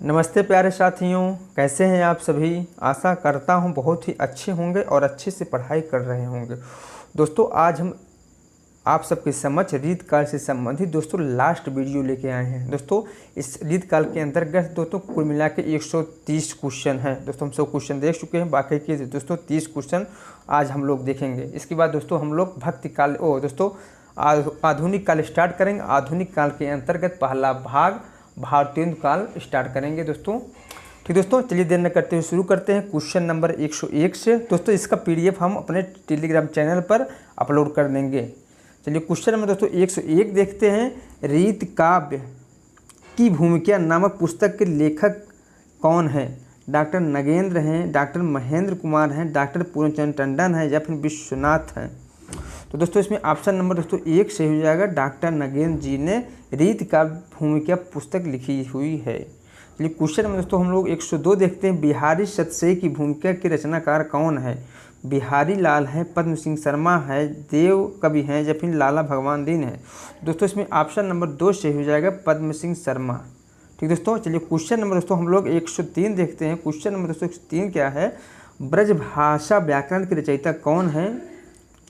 नमस्ते प्यारे साथियों, कैसे हैं आप सभी। आशा करता हूं बहुत ही अच्छे होंगे और अच्छे से पढ़ाई कर रहे होंगे। दोस्तों आज हम आप सबके समक्ष रीत काल से संबंधित दोस्तों लास्ट वीडियो लेके आए हैं। दोस्तों इस रीत काल के अंतर्गत दोस्तों कुल मिला के 130 क्वेश्चन हैं। दोस्तों हम 100 क्वेश्चन देख चुके हैं, बाकी के दोस्तों 30 क्वेश्चन आज हम लोग देखेंगे। इसके बाद दोस्तों हम लोग भक्ति काल आधुनिक काल स्टार्ट करेंगे। आधुनिक काल के अंतर्गत पहला भाग भारतेंदु काल स्टार्ट करेंगे दोस्तों। ठीक दोस्तों, चलिए देर न करते हुए शुरू करते हैं क्वेश्चन नंबर 101 से। दोस्तों इसका PDF हम अपने टेलीग्राम चैनल पर अपलोड कर देंगे। चलिए क्वेश्चन नंबर दोस्तों 101 देखते हैं। रीत काव्य की भूमिका नामक पुस्तक के लेखक कौन है? डॉक्टर नगेंद्र हैं, डॉक्टर महेंद्र कुमार हैं, डॉक्टर पूर्णचंद्र टंडन है या फिर विश्वनाथ हैं। तो दोस्तों इसमें ऑप्शन नंबर दोस्तों 1 सही हो जाएगा। डॉक्टर नगेंद्र जी ने रीत का भूमिका पुस्तक लिखी हुई है। चलिए क्वेश्चन नंबर दोस्तों हम लोग 102 देखते हैं। बिहारी सतसई की भूमिका के रचनाकार कौन है? बिहारी लाल है, पद्म सिंह शर्मा है, देव कवि हैं या फिर लाला भगवान दीन है। दोस्तों इसमें ऑप्शन नंबर 2 सही हो जाएगा, पद्म सिंह शर्मा। ठीक दोस्तों, चलिए क्वेश्चन नंबर दोस्तों हम लोग 103 देखते हैं। क्वेश्चन नंबर दोस्तों 103 क्या है? ब्रजभाषा व्याकरण के रचयिता कौन है?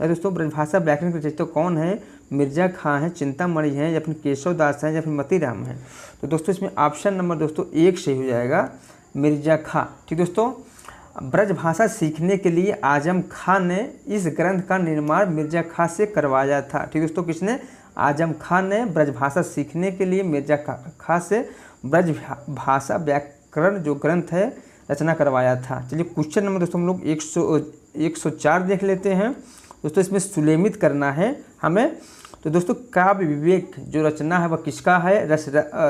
दोस्तों ब्रजभाषा व्याकरण के रचयिता कौन है? मिर्जा खां है, चिंतामणि है या फिर केशव दास है या फिर मतीराम है। तो दोस्तों इसमें ऑप्शन नंबर दोस्तों 1 सही हो जाएगा, मिर्जा खां। ठीक दोस्तों, ब्रजभाषा सीखने के लिए आजम खां ने इस ग्रंथ का निर्माण मिर्जा खां से करवाया था। ठीक दोस्तों, किसने? आजम खां ने ब्रजभाषा सीखने के लिए मिर्जा खां से ब्रजभाषा व्याकरण जो ग्रंथ है रचना करवाया था। चलिए क्वेश्चन नंबर दोस्तों हम लोग 104 देख लेते हैं। दोस्तों इसमें सुलेमित करना है हमें। तो दोस्तों काव्य विवेक जो रचना है वह किसका है?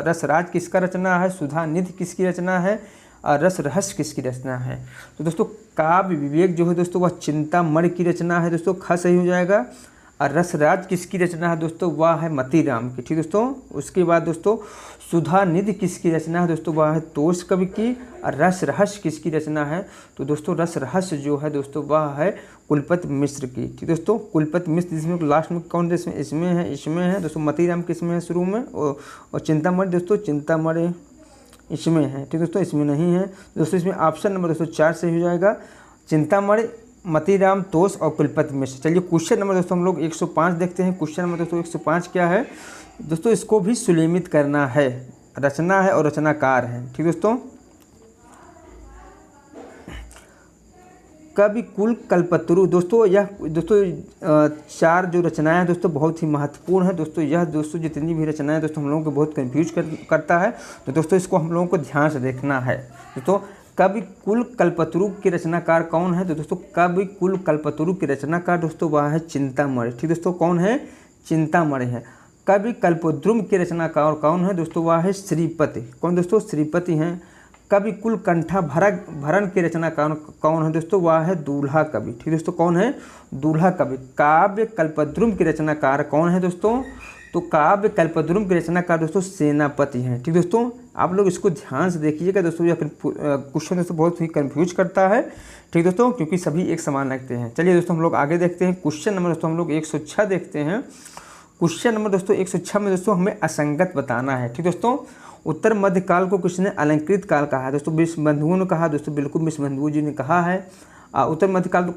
रसराज किसका रचना है? सुधा निधि किसकी रचना है? और रस रहस्य किसकी रचना है? तो दोस्तों काव्य विवेक जो है दोस्तों वह चिंतामणि की रचना है। दोस्तों ख सही हो जाएगा। और रसराज किसकी रचना है दोस्तों? वह है मतीराम की। ठीक दोस्तों, उसके बाद दोस्तों सुधा निधि किसकी रचना है दोस्तों? वह है तोष कवि की। और रस रहस्य किसकी रचना है? तो दोस्तों रस रहस्य जो है दोस्तों वह है कुलपति मिश्र की। ठीक दोस्तों, कुलपति मिश्र जिसमें लास्ट में कौन इसमें है दोस्तों। मतीराम किसमें है शुरू में, और चिंतामणि दोस्तों चिंतामणि इसमें है। ठीक दोस्तों, इसमें नहीं है। दोस्तों इसमें ऑप्शन नंबर दोस्तों 4 सही हो जाएगा, चिंतामणि, मतीराम, तोष और कुलपति मिश्र। चलिए क्वेश्चन नंबर दोस्तों हम लोग 105 देखते हैं। क्वेश्चन नंबर दोस्तों 105 क्या है? दोस्तों इसको भी सुलेमित करना है, रचना है और रचनाकार है। ठीक दोस्तों, कवि कुल कल्पतरु। दोस्तों यह दोस्तों 4 जो रचनाएं हैं दोस्तों बहुत ही महत्वपूर्ण है। दोस्तों यह दोस्तों जितनी भी रचनाएं दोस्तों हम लोगों को बहुत कंफ्यूज करता है। तो दोस्तों इसको हम लोगों को ध्यान से देखना है। दोस्तों कवि कुल कल्पतरु के रचनाकार कौन है? तो दोस्तों कवि कुल कल्पतरु के रचनाकार दोस्तों वह है चिंतामणि। ठीक दोस्तों, कौन है? चिंतामणि है। कवि कल्पद्रुम के रचनाकार कौन है दोस्तों? वह है श्रीपति। कौन दोस्तों? श्रीपति हैं। कवि कुल कंठा भरण के रचनाकार कौन है दोस्तों? वह है दूल्हा कवि। ठीक दोस्तों, कौन है? दूल्हा कवि। काव्य कल्पद्रुम के रचनाकार कौन है दोस्तों? तो काव्य कल्पद्रुम के रचनाकार दोस्तों सेनापति हैं। ठीक दोस्तों, आप लोग इसको ध्यान से देखिएगा दोस्तों, या फिर क्वेश्चन दोस्तों बहुत ही कंफ्यूज करता है। ठीक दोस्तों, क्योंकि सभी एक समान लगते हैं। चलिए दोस्तों हम लोग आगे देखते हैं। क्वेश्चन नंबर दोस्तों हम लोग 106 देखते हैं। क्वेश्चन नंबर दोस्तों 106 में दोस्तों हमें असंगत बताना है। ठीक दोस्तों, उत्तर मध्यकाल को किसने अलंकृत काल कहा है? दोस्तों विश्वबंधुओं ने कहा। दोस्तों बिल्कुल विश्वबंधु जी ने कहा है। उत्तर मध्यकाल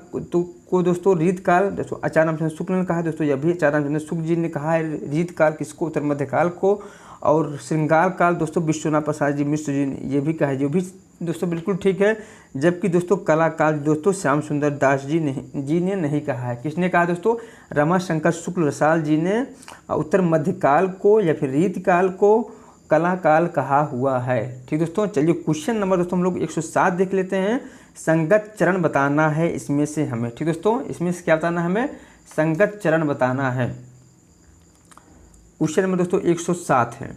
को दोस्तों रीत काल दोस्तों आचार्य रामचंद्र शुक्ल ने कहा है। दोस्तों यह भी आचार्य रामचंद्र शुक्ल जी ने कहा है रीत काल किसको? उत्तर मध्यकाल को। और श्रृंगार काल दोस्तों विश्वनाथ प्रसाद जी मिश्र जी ने ये भी कहा है, जो भी दोस्तों बिल्कुल ठीक है। जबकि दोस्तों कला काल दोस्तों श्याम सुंदर दास जी ने नहीं कहा है। किसने कहा दोस्तों? रमाशंकर शुक्ल रसाल जी ने उत्तर मध्यकाल को या फिर रीत काल को कला काल कहा हुआ है। ठीक दोस्तों, चलिए क्वेश्चन नंबर दोस्तों हम लोग 107 देख लेते हैं। संगत चरण बताना है इसमें से हमें। ठीक दोस्तों, इसमें से क्या बताना है हमें? संगत चरण बताना है। क्वेश्चन नंबर दोस्तों 107 है।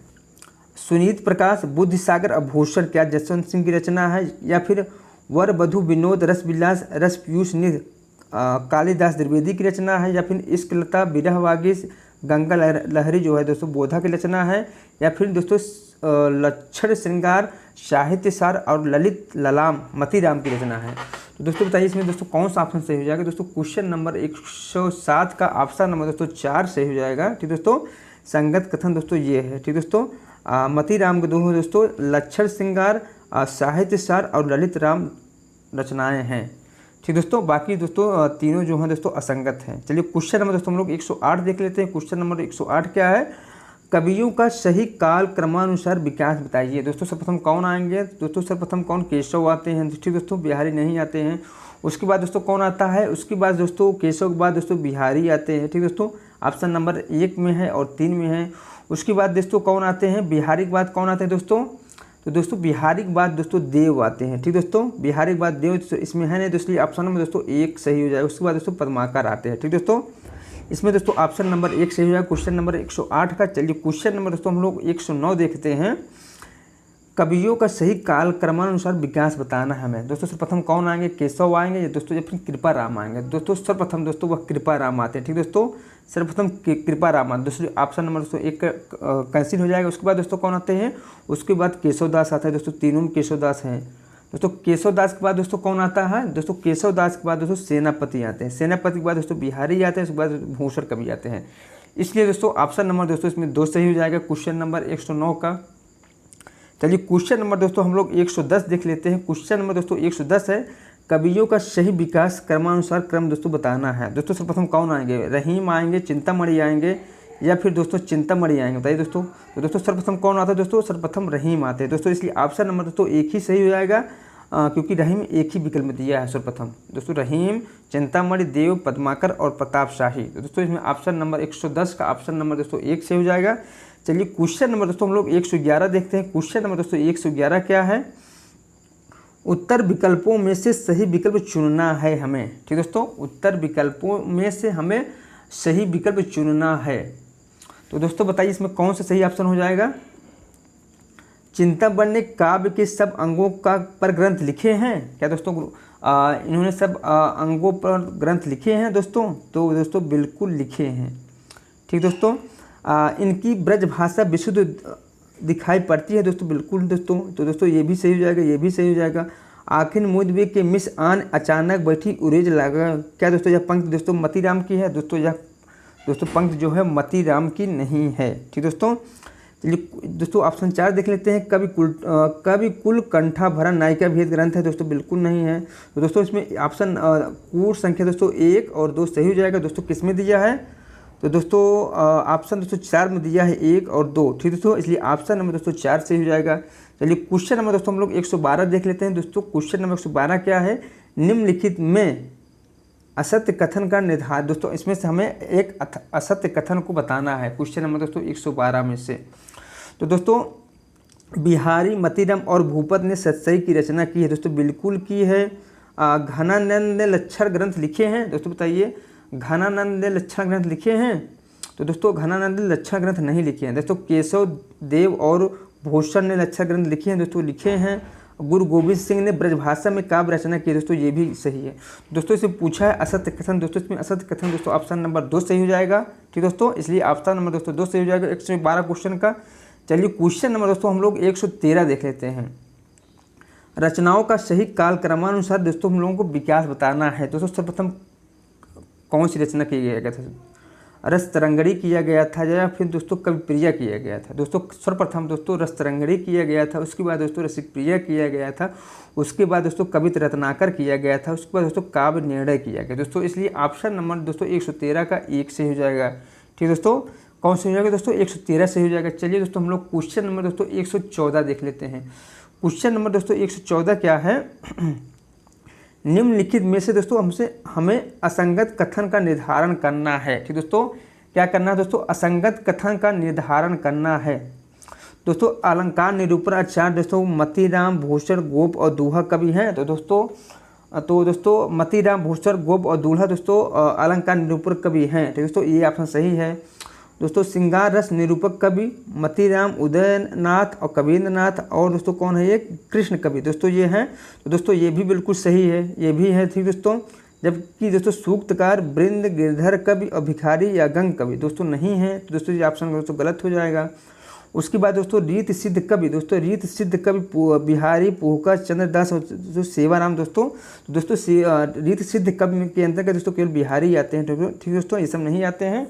सुनीत प्रकाश बुद्धिसागर आभूषण क्या जसवंत सिंह की रचना है या फिर वर वधु विनोद रसविलास रस पीयूष निधि कालिदास द्विवेदी की रचना है या फिर इश्कलता विरह वागीश गंगा लहरी जो है दोस्तों बोधा की रचना है या फिर दोस्तों लक्षण श्रृंगार साहित्य सार और ललित ललाम मतीराम की रचना है। तो दोस्तों बताइए इसमें दोस्तों कौन सा ऑप्शन सही हो जाएगा? दोस्तों क्वेश्चन नंबर 107 का ऑप्शन नंबर दोस्तों 4 सही हो जाएगा। ठीक दोस्तों, संगत कथन दोस्तों ये है। ठीक दोस्तों, मती राम के दोस्तों लक्षण श्रृंगार, साहित्य सार और ललित राम रचनाएं हैं। ठीक दोस्तों, बाकी दोस्तों तीनों जो हैं दोस्तों असंगत हैं। चलिए क्वेश्चन नंबर दोस्तों हम लोग 108 देख लेते हैं। क्वेश्चन नंबर 108 क्या है? कवियों का सही काल क्रमानुसार विकास बताइए। दोस्तों सर्वप्रथम कौन आएंगे? दोस्तों सर्वप्रथम कौन? केशव आते हैं। ठीक दोस्तों, बिहारी नहीं आते हैं। उसके बाद दोस्तों कौन आता है? उसके बाद दोस्तों केशव के बाद दोस्तों बिहारी आते हैं। ठीक दोस्तों, ऑप्शन नंबर 1 में है और 3 में है। उसके बाद दोस्तों कौन आते हैं? बिहारी के बाद कौन आते हैं दोस्तों? तो दोस्तों बिहारी के बाद दोस्तों देव आते हैं। ठीक दोस्तों, बिहारी के बाद देव इसमें है नहीं, तो इसलिए ऑप्शन नंबर दोस्तों 1 सही हो जाएगा। उसके बाद दोस्तों पद्माकर आते हैं। ठीक दोस्तों, इसमें दोस्तों ऑप्शन नंबर 1 सही हो जाएगा क्वेश्चन नंबर 108 का। चलिए क्वेश्चन नंबर दोस्तों हम लोग 109 देखते हैं। कवियों का सही काल क्रमानुसार विकास बताना है हमें। दोस्तों सर्वप्रथम कौन आएंगे? केशव आएंगे या दोस्तों या फिर कृपा राम आएंगे? दोस्तों सर्वप्रथम दोस्तों वह कृपा राम आते हैं। ठीक दोस्तों, सर्वप्रथम कृपा राम आते हैं। दोस्तों ऑप्शन नंबर दोस्तों 1 कैंसिल हो जाएगा। उसके बाद दोस्तों कौन आते हैं? उसके बाद केशवदास आता है। दोस्तों तीनों में केशवदास हैं। दोस्तों केशवदास के बाद दोस्तों कौन आता है? दोस्तों केशवदास के बाद दोस्तों सेनापति आते हैं। सेनापति के बाद दोस्तों बिहारी आते हैं। उसके बाद भूषण कवि आते हैं। इसलिए दोस्तों ऑप्शन नंबर दोस्तों इसमें 2 सही हो जाएगा क्वेश्चन नंबर 109 का। चलिए क्वेश्चन नंबर दोस्तों हम लोग 110 देख लेते हैं। क्वेश्चन नंबर दोस्तों 110 है, कवियों का सही विकास क्रमानुसार क्रम दोस्तों बताना है। दोस्तों सर्वप्रथम कौन आएंगे? रहीम आएंगे, चिंतामणि आएंगे या फिर दोस्तों चिंतामणि आएंगे? बताइए दोस्तों। तो दोस्तों सर्वप्रथम कौन आता है? दोस्तों सर्वप्रथम रहीम आते हैं। दोस्तों इसलिए ऑप्शन नंबर दोस्तों 1 ही सही हो जाएगा, क्योंकि रहीम एक ही विकल्प में दिया है सर्वप्रथम। दोस्तों रहीम, चिंतामणि, देव, पद्माकर और प्रताप शाही। तो दोस्तों इसमें ऑप्शन नंबर 110 का ऑप्शन नंबर दोस्तों 1 सही हो जाएगा। चलिए क्वेश्चन नंबर दोस्तों हम लोग 111 देखते हैं। क्वेश्चन नंबर दोस्तों 111 क्या है? उत्तर विकल्पों में से सही विकल्प चुनना है हमें। ठीक दोस्तों, उत्तर विकल्पों में से हमें सही विकल्प चुनना है। तो दोस्तों बताइए इसमें कौन सा सही ऑप्शन हो जाएगा? चिंतामणि ने काव्य के सब अंगों का पर ग्रंथ लिखे हैं क्या दोस्तों? इन्होंने सब अंगों पर ग्रंथ लिखे हैं दोस्तों? तो दोस्तों बिल्कुल लिखे हैं। ठीक दोस्तों, इनकी ब्रज भाषा विशुद्ध दिखाई पड़ती है दोस्तों? बिल्कुल दोस्तों। तो दोस्तों ये भी सही हो जाएगा, ये भी सही हो जाएगा। आखिर मुदबे के मिस आन अचानक बैठी उरेज लगा क्या दोस्तों? यह पंक्ति दोस्तों मती राम की है दोस्तों? यह दोस्तों पंक्ति जो है मती राम की नहीं है। ठीक दोस्तों, चलिए दोस्तों ऑप्शन 4 देख लेते हैं। कवि कुल कंठा भरा नायिका भेद ग्रंथ है दोस्तों? बिल्कुल नहीं है। तो दोस्तों इसमें ऑप्शन कूट संख्या दोस्तों 1 और 2 सही हो जाएगा। दोस्तों किस में दिया है? तो दोस्तों ऑप्शन दोस्तों 4 में दिया है 1 और 2। ठीक दोस्तों, इसलिए ऑप्शन नंबर दोस्तों 4 सही हो जाएगा। चलिए क्वेश्चन नंबर दोस्तों हम लोग 112 देख लेते हैं। दोस्तों क्वेश्चन नंबर 112 क्या है? निम्नलिखित में असत्य कथन का निर्धारण। दोस्तों इसमें से हमें एक असत्य कथन को बताना है। क्वेश्चन नंबर दोस्तों 112 में से। तो दोस्तों बिहारी, मतीराम और भूपत ने सतसई की रचना की है। दोस्तों बिल्कुल की है। घनानंद ने लक्षण ग्रंथ लिखे हैं। दोस्तों बताइए, घनानंद ने लक्षण ग्रंथ लिखे हैं? तो दोस्तों घनानंद ने लक्षण ग्रंथ नहीं लिखे हैं। दोस्तों केशव देव और भूषण ने लक्षण ग्रंथ लिखे हैं। दोस्तों लिखे हैं। गुरु गोविंद सिंह ने ब्रजभाषा में काव्य रचना की है। दोस्तों ये भी सही है। दोस्तों इसे पूछा है असत्य कथन। दोस्तों इसमें असत्य कथन दोस्तों ऑप्शन नंबर 2 सही हो जाएगा। ठीक दोस्तों, इसलिए ऑप्शन नंबर दोस्तों 2 सही हो जाएगा 112 क्वेश्चन का। चलिए क्वेश्चन नंबर दोस्तों हम लोग 113 देख लेते हैं। रचनाओं का सही काल क्रमानुसार दोस्तों हम लोगों को विकास बताना है। दोस्तों सर्वप्रथम कौन सी रचना की गया था? रस तरंगड़ी किया गया था या फिर दोस्तों कविप्रिया किया गया था? दोस्तों सर्वप्रथम दोस्तों रस तरंगड़ी किया गया था। उसके बाद दोस्तों रसिकप्रिया किया गया था। उसके बाद दोस्तों कवित रत्नाकर किया गया था। उसके बाद दोस्तों काव्य निर्णय किया गया। दोस्तों इसलिए ऑप्शन नंबर दोस्तों 113 का 1 से हो जाएगा। ठीक दोस्तों, कौन से हो जाएगा दोस्तों? 113 से हो जाएगा। चलिए दोस्तों हम लोग क्वेश्चन नंबर दोस्तों 114 देख लेते हैं। क्वेश्चन नंबर दोस्तों 114 क्या है? निम्नलिखित में से दोस्तों हमें असंगत कथन का निर्धारण करना है। ठीक दोस्तों, क्या करना है दोस्तों? असंगत कथन का निर्धारण करना है। दोस्तों अलंकार निरूपण आचार्य दोस्तों मतीराम, भूषण, गोप और दूल्हा कवि हैं। तो दोस्तों मतीराम, भूषण, गोप और दूल्हा दोस्तों अलंकार निरूपण कवि हैं। ठीक दोस्तों, ये ऑप्शन सही है। दोस्तों श्रृंगार रस निरूपक कवि मतीराम, उदयनाथ और कबीरनाथ और दोस्तों कौन है? ये कृष्ण कवि दोस्तों ये हैं। तो दोस्तों ये भी बिल्कुल सही है, ये भी है। ठीक दोस्तों, जबकि दोस्तों सूक्तकार, वृंद, गिरधर कवि और भिखारी या गंग कवि दोस्तों नहीं है। तो दोस्तों ये ऑप्शन दोस्तों गलत हो जाएगा। उसके बाद दोस्तों रीत सिद्ध कवि, दोस्तों रीत सिद्ध कवि बिहारी, पोहका, चंद्रदास और जो सेवाराम दोस्तों रीत सिद्ध कवि के अंतर्गत दोस्तों केवल बिहारी आते हैं। ठीक दोस्तों, ये सब नहीं आते हैं।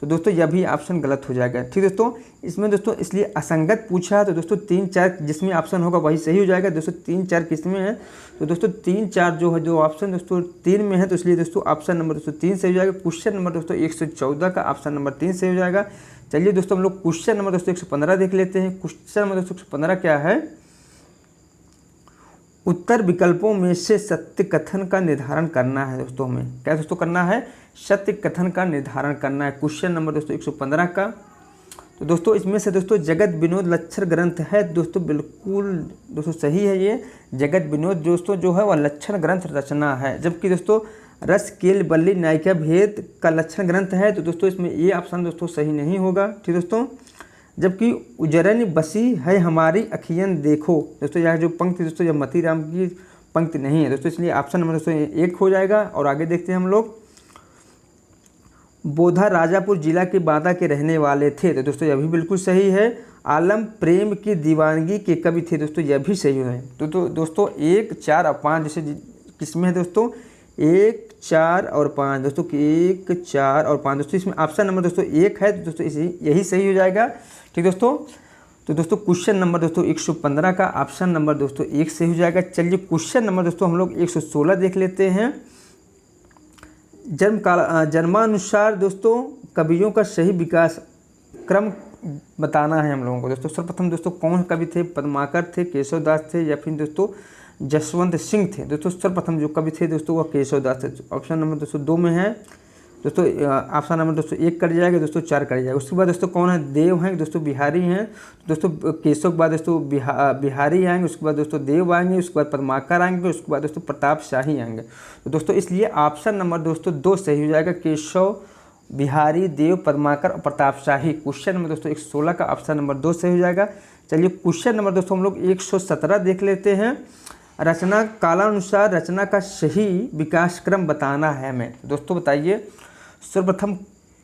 तो दोस्तों यह भी ऑप्शन गलत हो जाएगा। ठीक दोस्तों, इसमें दोस्तों इसलिए असंगत पूछा है, तो दोस्तों 3 4 जिसमें ऑप्शन होगा वही सही हो जाएगा। दोस्तों 3 4 किसमें है, तो दोस्तों 3 4 जो है जो ऑप्शन दोस्तों 3 में है, तो इसलिए दोस्तों ऑप्शन नंबर दोस्तों 3 सही हो जाएगा। क्वेश्चन नंबर दोस्तों 114 का ऑप्शन नंबर 3 सही हो जाएगा। चलिए दोस्तों हम लोग क्वेश्चन नंबर दोस्तों 115 देख लेते हैं। क्वेश्चन नंबर दोस्तों 115 क्या है, उत्तर विकल्पों में से सत्य कथन का निर्धारण करना है। दोस्तों हमें क्या दोस्तों करना है, सत्य कथन का निर्धारण करना है। क्वेश्चन नंबर दोस्तों 115 का, तो दोस्तों इसमें से दोस्तों जगत विनोद लक्षण ग्रंथ है। दोस्तों बिल्कुल दोस्तों सही है, ये जगत विनोद दोस्तों जो है वह लक्षण ग्रंथ रचना है। जबकि दोस्तों रस केल बल्ली नायिका भेद का लक्षण ग्रंथ है, तो दोस्तों इसमें ये ऑप्शन दोस्तों सही नहीं होगा। ठीक दोस्तों, जबकि उजरन बसी है हमारी अखियन देखो, दोस्तों यह जो पंक्ति दोस्तों यह मतीराम की पंक्ति नहीं है दोस्तों, इसलिए ऑप्शन नंबर दोस्तों 1 हो जाएगा। और आगे देखते हैं हम लोग, बोधा राजापुर जिला के बादा के रहने वाले थे, तो दोस्तों यह भी बिल्कुल सही है। आलम प्रेम की दीवानगी के कवि थे, दोस्तों यह भी सही है। तो दोस्तों 1 4 और 5 जैसे किसमें है दोस्तों 1 4 और 5 दोस्तों 1 4 और 5 दोस्तों इसमें ऑप्शन नंबर दोस्तों 1 है, तो दोस्तों यही सही हो जाएगा। ठीक दोस्तों, तो दोस्तों क्वेश्चन नंबर दोस्तों 115 का ऑप्शन नंबर दोस्तों 1 सही हो जाएगा। चलिए क्वेश्चन नंबर दोस्तों हम लोग 116 देख लेते हैं। जन्मानुसार दोस्तों कवियों का सही विकास क्रम बताना है हम लोगों को। दोस्तों सर्वप्रथम दोस्तों कौन कवि थे, पद्माकर थे, केशवदास थे या फिर दोस्तों जसवंत सिंह थे। दोस्तों सर्वप्रथम जो कवि थे दोस्तों वह केशवदास थे। ऑप्शन नंबर दोस्तों 2 में है, दोस्तों ऑप्शन नंबर दोस्तों 1 कट जाएगा, दोस्तों 4 कट जाएगा। उसके बाद दोस्तों कौन है, देव हैं दोस्तों, बिहारी हैं। दोस्तों केशव के बाद दोस्तों बिहारी आएंगे, उसके बाद दोस्तों देव आएंगे, उसके बाद पद्माकर आएंगे, उसके बाद दोस्तों प्रताप शाही आएंगे। तो दोस्तों इसलिए ऑप्शन नंबर दोस्तों 2 सही हो जाएगा, केशव बिहारी देव पद्माकर और प्रताप शाही। क्वेश्चन नंबर दोस्तों 116 का ऑप्शन नंबर 2 सही हो जाएगा। चलिए क्वेश्चन नंबर दोस्तों हम लोग 117 देख लेते हैं। रचना कालानुसार रचना का सही विकास क्रम बताना है हमें। दोस्तों बताइए सर्वप्रथम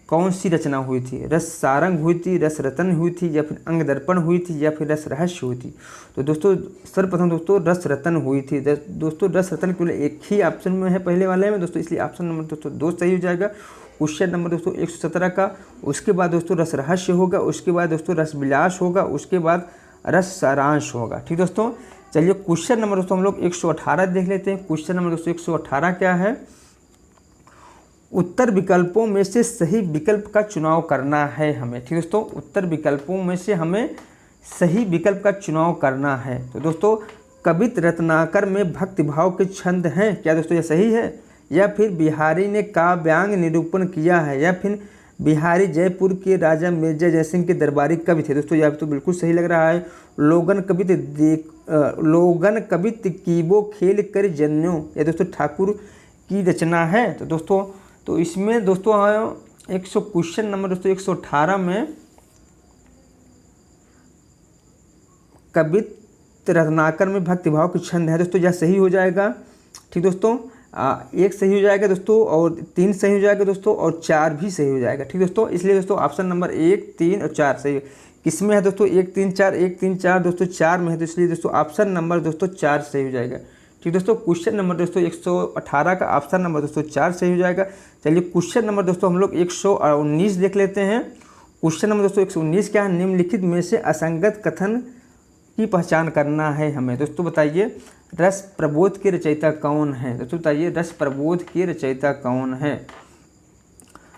कौन सी रचना हुई थी, रस सारंग हुई थी, रस रतन हुई थी या फिर अंग दर्पण हुई थी या फिर रस रहस्य हुई थी। तो दोस्तों सर्वप्रथम दोस्तों रस रतन हुई थी। दोस्तों रस रतन केवल एक ही ऑप्शन में है पहले वाले में दोस्तों, इसलिए ऑप्शन नंबर दोस्तों 2 सही हो जाएगा। क्वेश्चन नंबर दोस्तों 117 का, उसके बाद दोस्तों रस रहस्य होगा, उसके बाद दोस्तों रस विलास होगा, उसके बाद रस सारांश होगा। ठीक दोस्तों, चलिए क्वेश्चन नंबर दोस्तों हम लोग 118 देख लेते हैं। क्वेश्चन नंबर दोस्तों 118 क्या है, उत्तर विकल्पों में से सही विकल्प का चुनाव करना है हमें। ठीक दोस्तों, उत्तर विकल्पों में से हमें सही विकल्प का चुनाव करना है। तो दोस्तों कवित रत्नाकर में भक्ति भाव के छंद हैं, क्या दोस्तों यह सही है, या फिर बिहारी ने काव्यांग निरूपण किया है, या फिर बिहारी जयपुर के राजा मिर्जा जयसिंह के दरबारी कवि थे। दोस्तों यह तो बिल्कुल सही लग रहा है। लोगन कवित कीबो खेल कर जन्यो, यह दोस्तों ठाकुर की रचना है। तो दोस्तों तो इसमें दोस्तों 100 क्वेश्चन नंबर दोस्तों 118 में कवित रत्नाकर में भक्तिभाव के छंद है, दोस्तों यह सही हो जाएगा। ठीक दोस्तों, 1 सही हो जाएगा दोस्तों, और 3 सही हो जाएगा दोस्तों, और 4 भी सही हो जाएगा। ठीक दोस्तों, इसलिए दोस्तों ऑप्शन नंबर 1 3 और 4 सही किसमें है दोस्तों 1 3 4 1 3 4 दोस्तों 4 में है, तो इसलिए दोस्तों ऑप्शन नंबर दोस्तों 4 सही हो जाएगा। ठीक दोस्तों, क्वेश्चन नंबर दोस्तों 118 का ऑप्शन नंबर दोस्तों 4 सही हो जाएगा। चलिए क्वेश्चन नंबर दोस्तों हम लोग 119 देख लेते हैं। क्वेश्चन नंबर दोस्तों 119 क्या है, निम्नलिखित में से असंगत कथन की पहचान करना है हमें। दोस्तों बताइए रस प्रबोध के रचयिता कौन है। दोस्तों बताइए रस प्रबोध के रचयिता कौन है,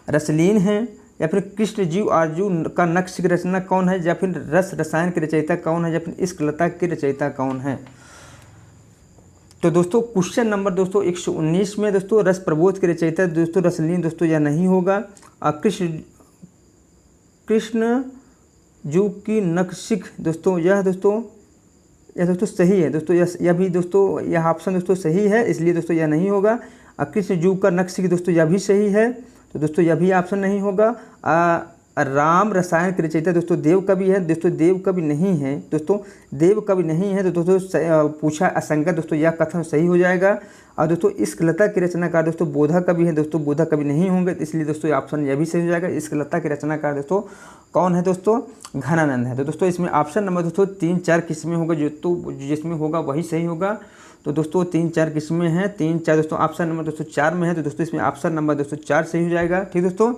रसलीन है, या फिर कृष्ण जीव आरजू का नक्श की रचना कौन है, या फिर रस रसायन के रचयिता कौन है, या फिर इश्क लता के रचयिता कौन है। तो दोस्तों क्वेश्चन नंबर दोस्तों 119 में दोस्तों रस प्रबोध के रचयिता दोस्तों रसलीन दोस्तों यह नहीं होगा। कृष्ण जू की नक्शिक दोस्तों यह दोस्तों सही है दोस्तों, यह भी दोस्तों यह ऑप्शन दोस्तों सही है, इसलिए दोस्तों यह नहीं होगा। कृष्ण जू का नक्शिक दोस्तों यह भी सही है, तो दोस्तों यह भी ऑप्शन नहीं होगा। राम रसायन के रचयिता दोस्तों देव कवि है, दोस्तों देव कवि नहीं है, दोस्तों देव कवि नहीं है, तो दोस्तों पूछा असंगत दोस्तों यह कथन सही हो जाएगा। और दोस्तों इश्क लता की रचनाकार दोस्तों बोधा कवि है, दोस्तों बोधा कवि नहीं होंगे, तो इसलिए दोस्तों ऑप्शन यह भी सही हो जाएगा। इश्क लता की रचनाकार दोस्तों कौन है दोस्तों, घनानंद है। तो दोस्तों इसमें ऑप्शन नंबर दोस्तों 3 4 किसमें होगा, जिसमें होगा वही सही होगा। तो दोस्तों 3 4 किसमें है, 3 4 दोस्तों ऑप्शन नंबर दोस्तों 4 में है, तो दोस्तों इसमें ऑप्शन नंबर दोस्तों 4 सही हो जाएगा। ठीक दोस्तों,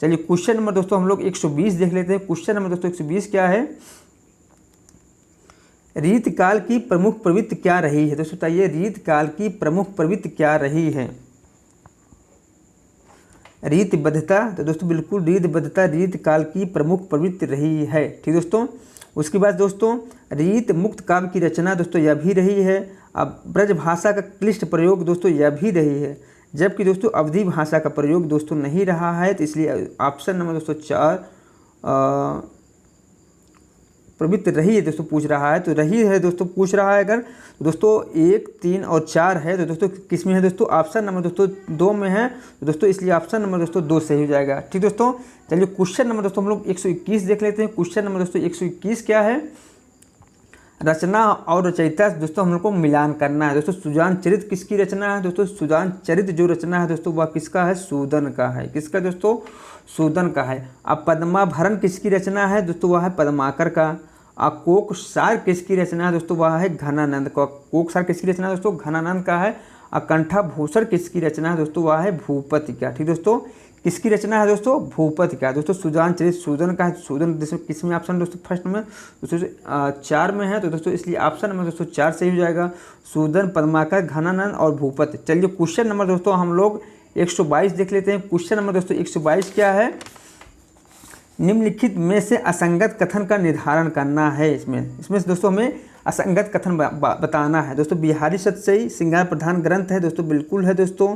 चलिए क्वेश्चन नंबर दोस्तों हम लोग 120 देख लेते हैं। क्वेश्चन नंबर दोस्तों 120 क्या है, रीतकाल की प्रमुख प्रवृत्ति क्या रही है। दोस्तों बताइए रीतकाल की प्रमुख प्रवृत्ति क्या रही है। रीतबद्धता, तो दोस्तों बिल्कुल रीतबद्धता रीतकाल की प्रमुख प्रवृत्ति रही है। ठीक दोस्तों, उसके बाद दोस्तों रीत मुक्त काव्य की रचना दोस्तों यह भी रही है। अब ब्रज भाषा का क्लिष्ट प्रयोग दोस्तों यह भी रही है, जबकि दोस्तों अवधी भाषा का प्रयोग दोस्तों नहीं रहा है। तो इसलिए ऑप्शन नंबर दोस्तों 4 प्रवृत्ति रही है दोस्तों पूछ रहा है, तो रही है दोस्तों पूछ रहा है। अगर दोस्तों 1, 3 और 4 है तो दोस्तों किस में है दोस्तों, ऑप्शन नंबर दोस्तों 2 में है, तो दोस्तों इसलिए ऑप्शन नंबर दोस्तों 2 सही हो जाएगा। ठीक दोस्तों, चलिए क्वेश्चन नंबर दोस्तों हम लोग 121 देख लेते हैं। क्वेश्चन नंबर दोस्तों 121 क्या है, रचना और रचयिता दोस्तों हम लोग को मिलान करना है। दोस्तों सुजान चरित किसकी रचना है। दोस्तों सुजान चरित जो रचना है दोस्तों वह किसका है, सूदन का है। किसका दोस्तों, सूदन का है। अब पद्माभरण किसकी रचना है दोस्तों, वह है पद्माकर का। कोकसार किसकी रचना है दोस्तों, वह है घनानंद का। कोकसार किसकी रचना है दोस्तों, घनानंद का है। कंठाभूषण किसकी रचना है दोस्तों, वह है भूपति का। ठीक दोस्तों, किसकी रचना है दोस्तों, भूपति का। दोस्तों सुजान चरित सूदन का है। सूदन किस में ऑप्शन दोस्तों फर्स्ट में दोस्तों 4 में है, तो दोस्तों इसलिए ऑप्शन नंबर दोस्तों 4 सही हो जाएगा। सूदन, पद्माकर, घनानंद और भूपति। चलिए क्वेश्चन नंबर दोस्तों हम लोग 122 देख लेते हैं। क्वेश्चन नंबर दोस्तों 122 क्या है, निम्नलिखित में से असंगत कथन का निर्धारण करना है। इसमें दोस्तों हमें असंगत कथन बताना है। दोस्तों बिहारी सतसई श्रृंगार प्रधान ग्रंथ है दोस्तों, बिल्कुल है दोस्तों।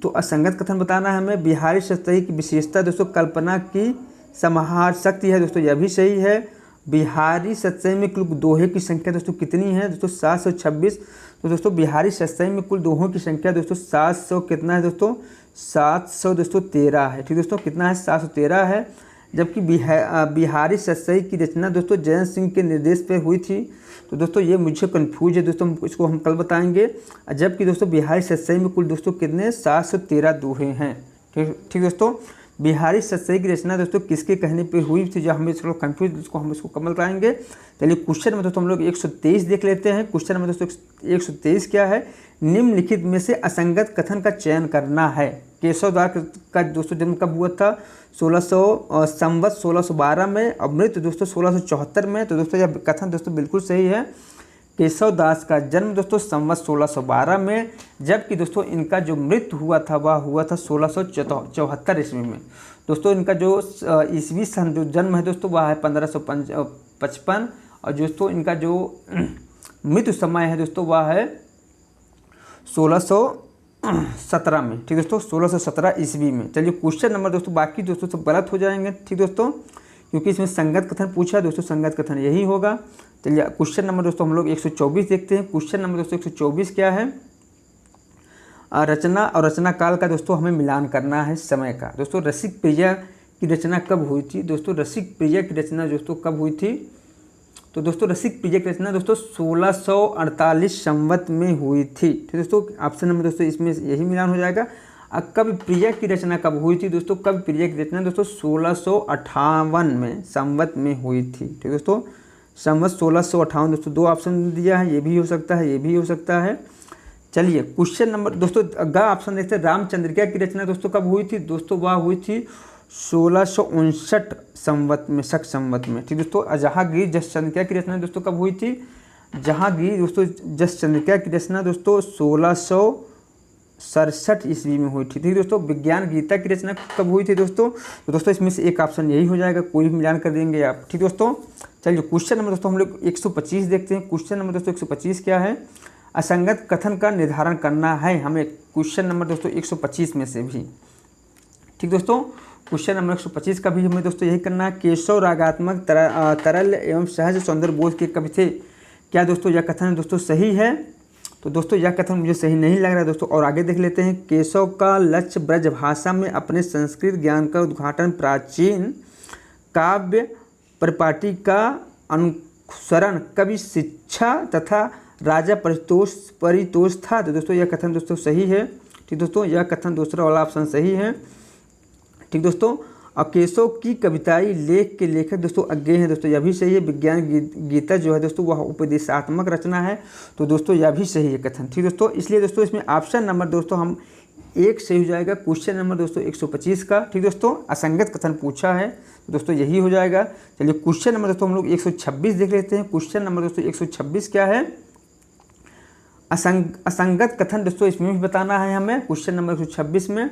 तो असंगत कथन बताना है हमें। बिहारी सतसई की विशेषता दोस्तों कल्पना की समाहार शक्ति है दोस्तों, यह भी सही है। बिहारी सतसई में कुल दोहे की संख्या दोस्तों कितनी है दोस्तों, 726। तो दोस्तों बिहारी सतसई में कुल दोहों की संख्या दोस्तों 700 कितना है दोस्तों, 700 दोस्तों 13 है। ठीक दोस्तों, कितना है, 713 है। जबकि बिहारी सतसई की रचना दोस्तों जयंत सिंह के निर्देश पे हुई थी। तो दोस्तों ये मुझे कंफ्यूज है दोस्तों, इसको हम कल बताएंगे। जबकि दोस्तों बिहारी सतसई में कुल दोस्तों कितने 713 दोहे हैं। ठीक दोस्तों, बिहारी सतसई की रचना दोस्तों किसके कहने पे हुई थी, जो हमें थोड़ा कंफ्यूज, इसको हम इसको कल बताएंगे। चलिए क्वेश्चन में दोस्तों हम लोग 123 देख लेते हैं। क्वेश्चन में दोस्तों 123 क्या है, निम्नलिखित में से असंगत कथन का चयन करना है। केशवदास का दोस्तों जन्म कब हुआ था, 1612 में। और मृत्यु दोस्तों 1674 में। तो दोस्तों यह कथन दोस्तों बिल्कुल सही है। केशवदास का जन्म दोस्तों संवत 1612 में, जबकि दोस्तों इनका जो मृत्यु हुआ था वह हुआ था 1674 ईस्वी में। दोस्तों इनका जो ईस्वी सन जो जन्म है दोस्तों वह है 1555, और दोस्तों इनका जो मृत्यु समय है दोस्तों वह है 1617 में। ठीक दोस्तों, 1617 ईस्वी में। चलिए क्वेश्चन नंबर दोस्तों बाकी दोस्तों सब गलत हो जाएंगे। ठीक दोस्तों, क्योंकि इसमें संगत कथन पूछा है दोस्तों, संगत कथन यही होगा। चलिए क्वेश्चन नंबर दोस्तों हम लोग 124 देखते हैं। क्वेश्चन नंबर दोस्तों 124 क्या है, रचना और रचना काल का दोस्तों हमें मिलान करना है समय का। दोस्तों रसिक प्रिया की रचना कब हुई थी। दोस्तों रसिक प्रिया की रचना दोस्तों कब हुई थी, तो दोस्तों रसिक प्रिया की रचना दोस्तों 1648 संवत में हुई थी। ठीक दोस्तों, ऑप्शन नंबर दोस्तों इसमें यही मिलान हो जाएगा। कवि प्रिया की रचना कब हुई थी दोस्तों, कवि प्रिया की रचना दोस्तों 1658 में संवत में हुई थी। ठीक दोस्तों, संवत 1658 दोस्तों 2 ऑप्शन दिया है, ये भी हो सकता है, ये भी हो सकता है। चलिए क्वेश्चन नंबर दोस्तों ग ऑप्शन देखते हैं, रामचंद्रिका की रचना दोस्तों कब हुई थी। दोस्तों वह हुई थी 1659 संवत में, शक संवत में। ठीक दोस्तों, जहांगीर जसचंद्रिका की रचना दोस्तों कब हुई थी, जहांगीर दोस्तों जसचंद्रिका की रचना दोस्तों 1667 ईस्वी में हुई थी। ठीक दोस्तों, विज्ञान गीता की रचना कब हुई थी दोस्तों, तो दोस्तों इसमें से एक ऑप्शन यही हो जाएगा, कोई भी मिलान कर देंगे आप। ठीक दोस्तों, चलिए क्वेश्चन नंबर दोस्तों हम लोग 125 देखते हैं। क्वेश्चन नंबर दोस्तों 125 क्या है, असंगत कथन का निर्धारण करना है हमें। क्वेश्चन नंबर दोस्तों 125 में से भी। ठीक दोस्तों, क्वेश्चन नंबर 125 का भी हमें दोस्तों यही करना है। केशव रागात्मक तरल एवं सहज सौंदर्य बोध के कवि थे। क्या दोस्तों यह कथन दोस्तों सही है, तो दोस्तों यह कथन मुझे सही नहीं लग रहा है दोस्तों, और आगे देख लेते हैं। केशव का लक्ष्य ब्रज भाषा में अपने संस्कृत ज्ञान का उद्घाटन, प्राचीन काव्य परिपाटी का अनुसरण, कवि शिक्षा तथा राजा परितोष था। तो दोस्तों यह कथन दोस्तों सही है। ठीक दोस्तों, यह कथन दूसरा वाला ऑप्शन सही है। ठीक दोस्तों, और केशव की कविताई लेख के लेखक दोस्तों अज्ञेय हैं दोस्तों, यह भी सही है। विज्ञान गीता जो है दोस्तों वह उपदेशात्मक रचना है, तो दोस्तों यह भी सही है कथन। ठीक दोस्तों, इसलिए दोस्तों इसमें ऑप्शन नंबर दोस्तों हम 1 सही हो जाएगा। क्वेश्चन नंबर दोस्तों 125 का, ठीक दोस्तों, असंगत कथन पूछा है तो दोस्तों यही हो जाएगा। चलिए क्वेश्चन नंबर दोस्तों हम लोग 126 देख लेते हैं। क्वेश्चन नंबर दोस्तों 126 क्या है? असंगत कथन दोस्तों इसमें भी बताना है हमें। क्वेश्चन नंबर 126 में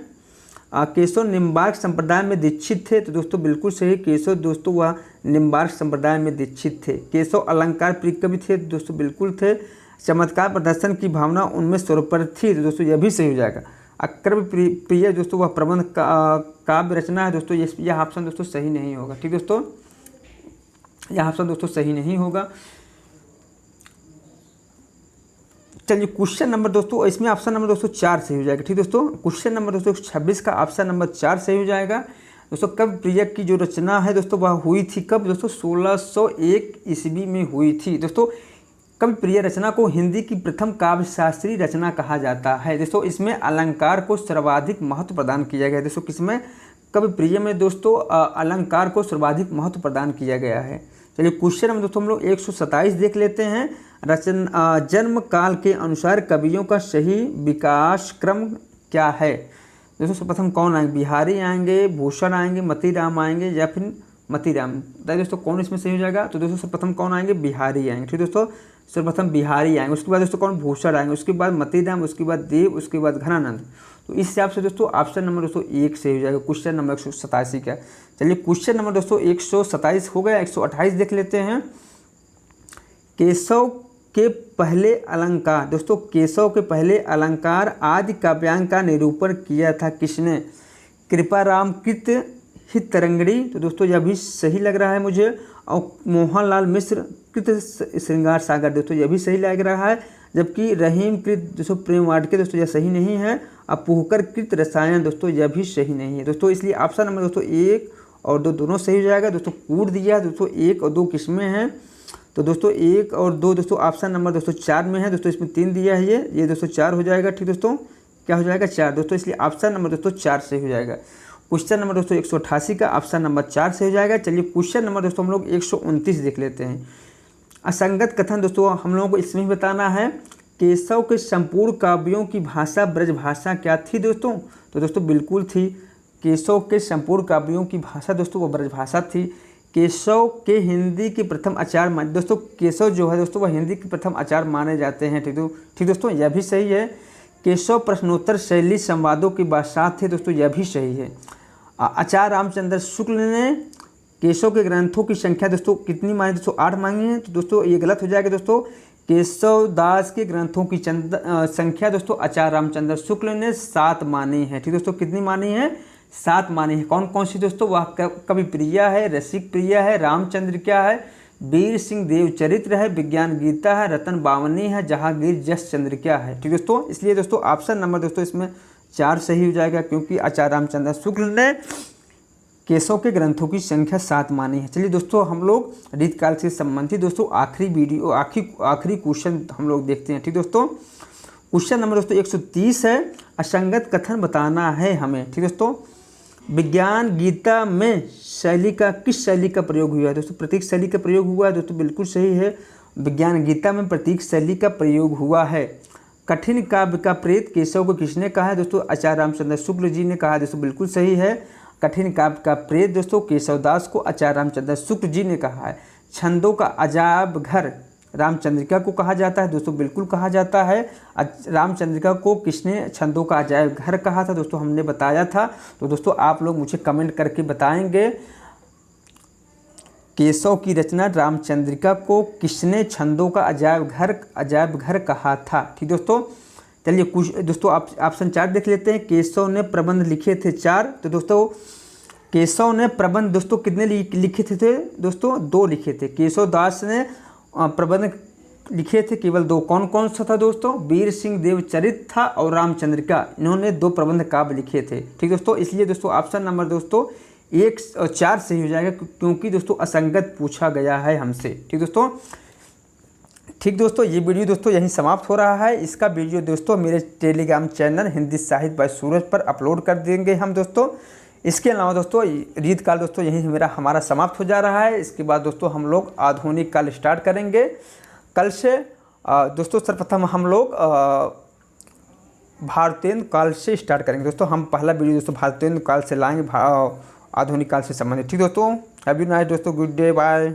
केशव निम्बार्क संप्रदाय में दीक्षित थे, तो दोस्तों बिल्कुल सही, केशव दोस्तों वह निम्बार्क संप्रदाय में दीक्षित थे। केशव अलंकार प्रिय कवि थे, तो दोस्तों बिल्कुल थे। चमत्कार प्रदर्शन की भावना उनमें सर्वोपरि थी, तो दोस्तों यह भी सही हो जाएगा। अक्रम प्रिय दोस्तों वह प्रबंध काव्य रचना है, दोस्तों यह ऑप्शन दोस्तों सही नहीं होगा, ठीक दोस्तों, यह ऑप्शन दोस्तों सही नहीं होगा। चलिए क्वेश्चन नंबर दोस्तों इसमें ऑप्शन नंबर दोस्तों 4 सही हो जाएगा, ठीक दोस्तों। क्वेश्चन नंबर दोस्तों 26 का ऑप्शन नंबर 4 सही हो जाएगा। दोस्तों कवि प्रिय की जो रचना है दोस्तों वह हुई थी कब? दोस्तों 1601 ईस्वी में हुई थी। दोस्तों कवि प्रिय रचना को हिंदी की प्रथम काव्य शास्त्रीय रचना कहा जाता है। दोस्तों इसमें अलंकार को सर्वाधिक महत्व प्रदान किया गया है। दोस्तों किसमें? कवि प्रिय में दोस्तों अलंकार को सर्वाधिक महत्व प्रदान किया गया है। चलिए क्वेश्चन नंबर दोस्तों हम लोग 127 देख लेते हैं। जन्म काल के अनुसार कवियों का सही विकास क्रम क्या है? दोस्तों सर्वप्रथम कौन आएंगे? बिहारी आएंगे, भूषण आएंगे, मतीराम आएंगे या फिर मतीराम? बताइए दोस्तों कौन इसमें सही हो जाएगा? तो दोस्तों सर्वप्रथम कौन आएंगे? बिहारी आएंगे, ठीक दोस्तों, सर्वप्रथम बिहारी आएंगे। उसके बाद दोस्तों कौन? भूषण आएंगे, उसके बाद मतीराम, उसके बाद देव, उसके बाद घनानंद। तो इस हिसाब से दोस्तों ऑप्शन नंबर दोस्तों 1 सही हो जाएगा क्वेश्चन नंबर 187 का। चलिए क्वेश्चन नंबर दोस्तों 127 हो गया। 128 देख लेते हैं। केशव के पहले अलंकार, दोस्तों केशव के पहले अलंकार आदि काव्यांग का निरूपण किया था किसने? कृपाराम कृत हितरंगड़ी, तो दोस्तों यह भी सही लग रहा है मुझे। और मोहनलाल मिश्र कृत श्रृंगार सागर, दोस्तों यह भी सही लग रहा है। जबकि रहीम कृत दोस्तों प्रेम वाटिका, दोस्तों यह सही नहीं है। अपूहकर कृत रसायन, दोस्तों यह भी सही नहीं है दोस्तों। इसलिए ऑप्शन नंबर दोस्तों 1 और 2 दोनों सही हो जाएगा। दोस्तों कूट दिया है दोस्तों 1 और 2 किसमें हैं? तो दोस्तों 1 और 2 दोस्तों ऑप्शन नंबर दोस्तों 4 में है। दोस्तों इसमें 3 दिया है, ये दोस्तों 4 हो जाएगा, ठीक दोस्तों, क्या हो जाएगा? 4 दोस्तों। इसलिए ऑप्शन नंबर दोस्तों 4 से हो जाएगा। क्वेश्चन नंबर दोस्तों 188 का ऑप्शन नंबर 4 से हो जाएगा। चलिए क्वेश्चन नंबर दोस्तों हम लोग 129 देख लेते हैं। असंगत कथन दोस्तों हम लोगों को इसमें बताना है। केशव के संपूर्ण काव्यों की भाषा ब्रज भाषा क्या थी दोस्तों? तो दोस्तों बिल्कुल थी। केशव के संपूर्ण काव्यों की भाषा दोस्तों वो ब्रज भाषा थी। केशव के हिंदी के प्रथम आचार्य दोस्तों, केशव जो है दोस्तों वह हिंदी के प्रथम आचार्य माने जाते हैं, ठीक दोस्तों, यह भी सही है। केशव प्रश्नोत्तर शैली संवादों की बादशाह थे, दोस्तों यह भी सही है। आचार्य रामचंद्र शुक्ल ने केशव के ग्रंथों की संख्या दोस्तों कितनी मांगी? दोस्तों 8 मांगी है, तो दोस्तों ये गलत हो जाएगा दोस्तों। केशव दास के ग्रंथों की संख्या दोस्तों आचार्य रामचंद्र शुक्ल ने 7 मानी है, ठीक दोस्तों, कितनी मानी है? 7 मानी है। कौन कौन सी दोस्तों? वह कवि प्रिया है, रसिक प्रिया है, रामचंद्र क्या है, वीर सिंह देव चरित्र है, विज्ञान गीता है, रतन बावनी है, जहांगीर जस चंद्र क्या है, ठीक दोस्तों। इसलिए दोस्तों ऑप्शन नंबर दोस्तों इसमें 4 सही हो जाएगा, क्योंकि आचार्य रामचंद्र शुक्ल ने केशव के ग्रंथों की संख्या 7 मानी है। चलिए दोस्तों हम लोग रीतकाल से संबंधित दोस्तों आखिरी क्वेश्चन हम लोग देखते हैं, ठीक दोस्तों। क्वेश्चन नंबर दोस्तों 130 है। असंगत कथन बताना है हमें, ठीक दोस्तों। विज्ञान गीता में शैली का किस शैली का प्रयोग हुआ है? दोस्तों प्रतीक शैली का प्रयोग हुआ है, दोस्तों बिल्कुल सही है। विज्ञान गीता में प्रतीक शैली का प्रयोग हुआ है। कठिन काव्य का प्रेत केशव को किसने कहा है? दोस्तों आचार्य रामचंद्र शुक्ल जी ने कहा है, दोस्तों बिल्कुल सही है। कठिन काव्य का प्रेत दोस्तों केशवदास को आचार्य रामचंद्र शुक्ल जी ने कहा है। छंदों का अजायब घर रामचंद्रिका को कहा जाता है, दोस्तों बिल्कुल कहा जाता है। रामचंद्रिका को किसने छंदों का अजायब घर कहा था? दोस्तों हमने बताया था। तो दोस्तों आप लोग मुझे कमेंट करके बताएंगे केशव की रचना रामचंद्रिका को किसने छंदों का अजायब घर कहा था, ठीक दोस्तों। चलिए कुछ दोस्तों आप ऑप्शन 4 देख लेते हैं। केशव ने प्रबंध लिखे थे 4, तो दोस्तों केशव ने प्रबंध दोस्तों कितने लिखे थे? दोस्तों 2 लिखे थे। केशव दास ने प्रबंध लिखे थे केवल 2। कौन कौन सा था दोस्तों? वीर सिंह देव चरित्र था और रामचंद्रिका, इन्होंने 2 प्रबंध काव्य लिखे थे, ठीक दोस्तों। इसलिए दोस्तों ऑप्शन नंबर दोस्तों 1 और 4 सही हो जाएगा, क्योंकि दोस्तों असंगत पूछा गया है हमसे, ठीक दोस्तों। ठीक दोस्तों ये वीडियो दोस्तों यहीं समाप्त हो रहा है। इसका वीडियो दोस्तों मेरे टेलीग्राम चैनल हिंदी साहित्य बाय सूरज पर अपलोड कर देंगे हम दोस्तों। इसके अलावा दोस्तों रीतकाल दोस्तों यहीं हमारा समाप्त हो जा रहा है। इसके बाद दोस्तों हम लोग आधुनिक काल स्टार्ट करेंगे कल से। दोस्तों सर्वप्रथम हम लोग भारतेंदु काल से स्टार्ट करेंगे दोस्तों। हम पहला वीडियो दोस्तों भारतेंदु काल से लाएंगे, आधुनिक काल से संबंधित। ठीक दोस्तों, हैव यू नाइस दोस्तों, गुड डे, बाय।